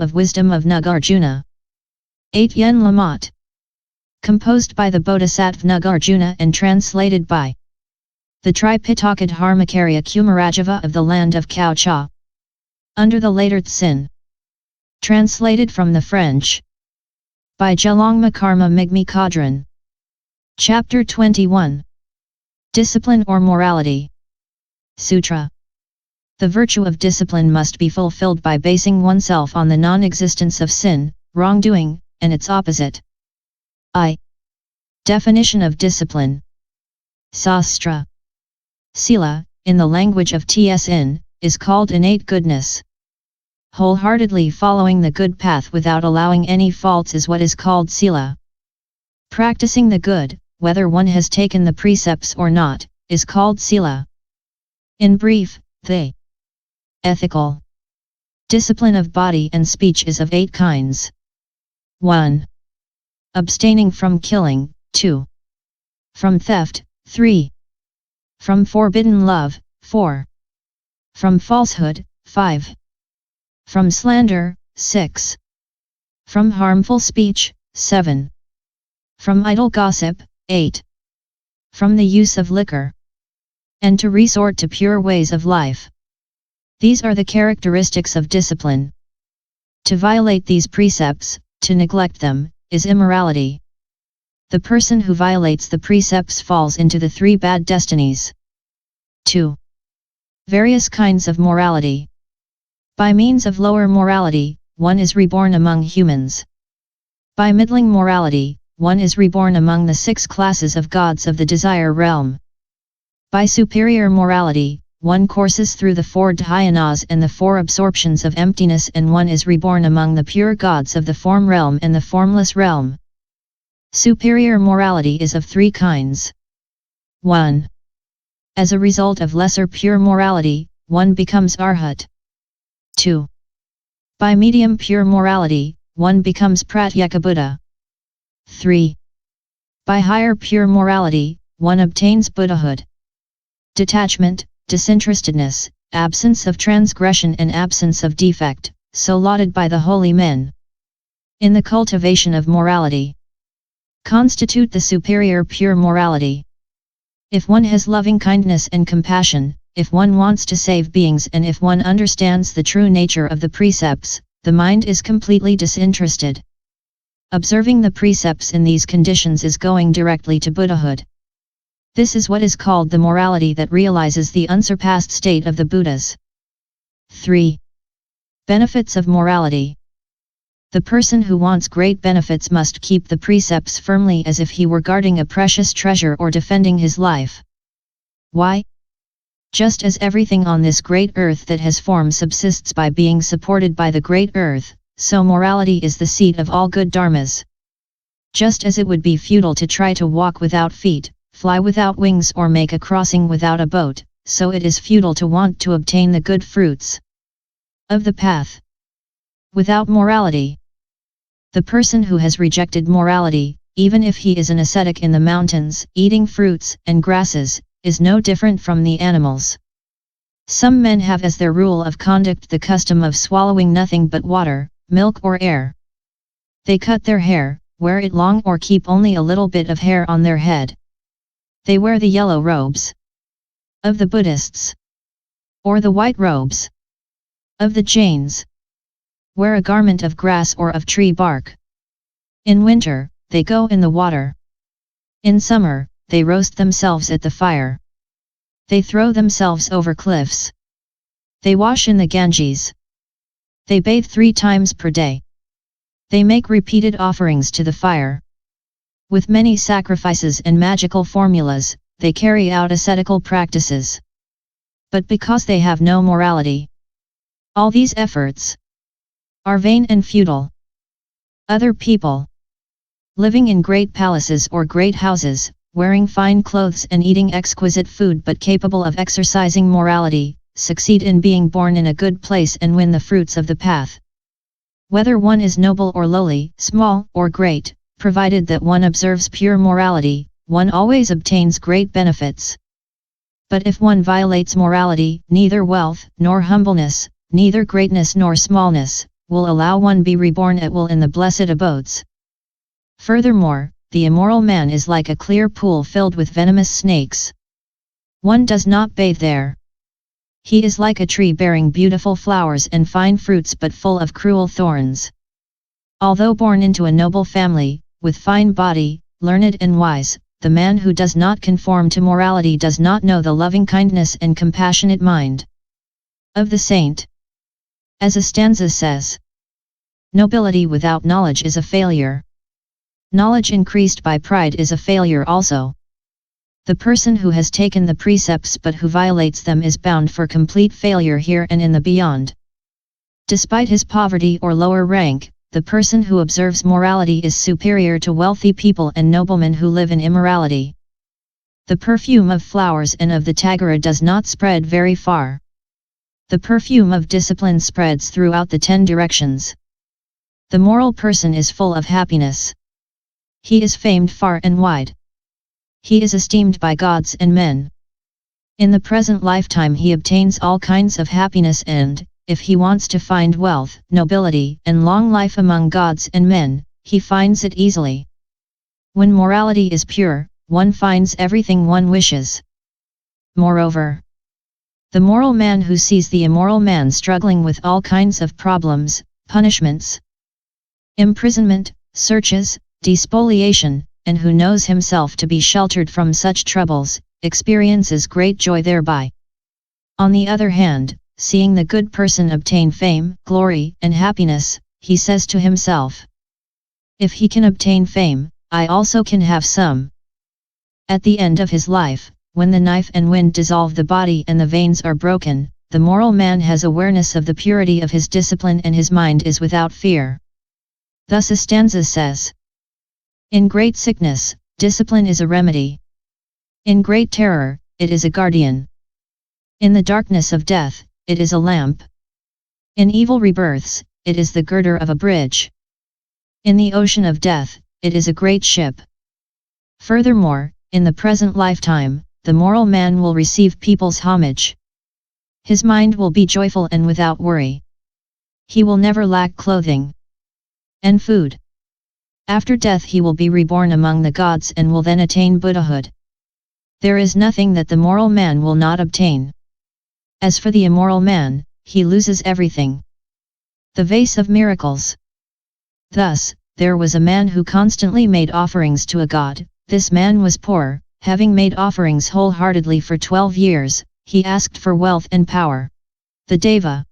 of Wisdom of Nagarjuna. 8 Yen Lamat. Composed by the Bodhisattva Nagarjuna and translated by the Tripitaka Dharmakarya Kumarajava of the land of Cao Cha. Under the later Tsin. Translated from the French. By Gelongma Karma Migmi Chodron. Chapter 21. Discipline or Morality. Sutra. The virtue of discipline must be fulfilled by basing oneself on the non-existence of sin, wrongdoing, and its opposite. Definition of discipline. Sastra. Sila, in the language of TSN, is called innate goodness. Wholeheartedly following the good path without allowing any faults is what is called sila. Practicing the good, whether one has taken the precepts or not, is called sila. In brief, the ethical discipline of body and speech is of 8 kinds. 1. Abstaining from killing, 2. From theft, 3. From forbidden love, 4. From falsehood, 5. From slander, 6. From harmful speech, 7. From idle gossip, 8. From the use of liquor. And to resort to pure ways of life. These are the characteristics of discipline. To violate these precepts, to neglect them, is immorality. The person who violates the precepts falls into the 3 bad destinies. 2. Various kinds of morality. By means of lower morality, one is reborn among humans. By middling morality, one is reborn among the 6 classes of gods of the desire realm. By superior morality, one courses through the 4 dhyanas and the 4 absorptions of emptiness, and one is reborn among the pure gods of the form realm and the formless realm. Superior morality is of 3 kinds. 1. As a result of lesser pure morality, one becomes arhat. 2. By medium pure morality, one becomes pratyeka Buddha. 3. By higher pure morality, one obtains Buddhahood. Detachment, disinterestedness, absence of transgression and absence of defect, so lauded by the holy men. In the cultivation of morality. Constitute the superior pure morality. If one has loving kindness and compassion, if one wants to save beings, and if one understands the true nature of the precepts, the mind is completely disinterested. Observing the precepts in these conditions is going directly to Buddhahood. This is what is called the morality that realizes the unsurpassed state of the Buddhas. 3. Benefits of morality. The person who wants great benefits must keep the precepts firmly as if he were guarding a precious treasure or defending his life. Why? Just as everything on this great earth that has form subsists by being supported by the great earth, so morality is the seat of all good dharmas. Just as it would be futile to try to walk without feet, fly without wings, or make a crossing without a boat, so it is futile to want to obtain the good fruits of the path. Without morality, the person who has rejected morality, even if he is an ascetic in the mountains, eating fruits and grasses, is no different from the animals. Some men have as their rule of conduct the custom of swallowing nothing but water, milk or air. They cut their hair, wear it long, or keep only a little bit of hair on their head. They wear the yellow robes of the Buddhists, or the white robes of the jains. Wear a garment of grass or of tree bark. In winter, they go in the water. In summer, they roast themselves at the fire. They throw themselves over cliffs. They wash in the Ganges. They bathe 3 times per day. They make repeated offerings to the fire. With many sacrifices and magical formulas, they carry out ascetical practices. But because they have no morality, all these efforts are vain and futile. Other people, living in great palaces or great houses, wearing fine clothes and eating exquisite food but capable of exercising morality, succeed in being born in a good place and win the fruits of the path. Whether one is noble or lowly, small or great, provided that one observes pure morality, one always obtains great benefits. But if one violates morality, neither wealth nor humbleness, neither greatness nor smallness, will allow one be reborn at will in the blessed abodes. Furthermore, the immoral man is like a clear pool filled with venomous snakes. One does not bathe there. He is like a tree bearing beautiful flowers and fine fruits but full of cruel thorns. Although born into a noble family, with fine body, learned and wise, the man who does not conform to morality does not know the loving kindness and compassionate mind of the saint. As a stanza says, nobility without knowledge is a failure. Knowledge increased by pride is a failure also. The person who has taken the precepts but who violates them is bound for complete failure here and in the beyond. Despite his poverty or lower rank, the person who observes morality is superior to wealthy people and noblemen who live in immorality. The perfume of flowers and of the tagara does not spread very far. The perfume of discipline spreads throughout the 10 directions. The moral person is full of happiness. He is famed far and wide. He is esteemed by gods and men. In the present lifetime he obtains all kinds of happiness and, if he wants to find wealth, nobility, and long life among gods and men, he finds it easily. When morality is pure, one finds everything one wishes. Moreover, the moral man who sees the immoral man struggling with all kinds of problems, punishments, imprisonment, searches, despoliation, and who knows himself to be sheltered from such troubles, experiences great joy thereby. On the other hand, seeing the good person obtain fame, glory, and happiness, he says to himself, if he can obtain fame, I also can have some. At the end of his life, when the knife and wind dissolve the body and the veins are broken, the moral man has awareness of the purity of his discipline and his mind is without fear. Thus a stanza says, in great sickness, discipline is a remedy. In great terror, it is a guardian. In the darkness of death, it is a lamp. In evil rebirths, it is the girder of a bridge. In the ocean of death, it is a great ship. Furthermore, in the present lifetime, the moral man will receive people's homage. His mind will be joyful and without worry. He will never lack clothing and food. After death he will be reborn among the gods and will then attain Buddhahood. There is nothing that the moral man will not obtain. As for the immoral man, he loses everything. The vase of miracles. Thus, there was a man who constantly made offerings to a god. This man was poor, having made offerings wholeheartedly for 12 years, he asked for wealth and power. The Deva,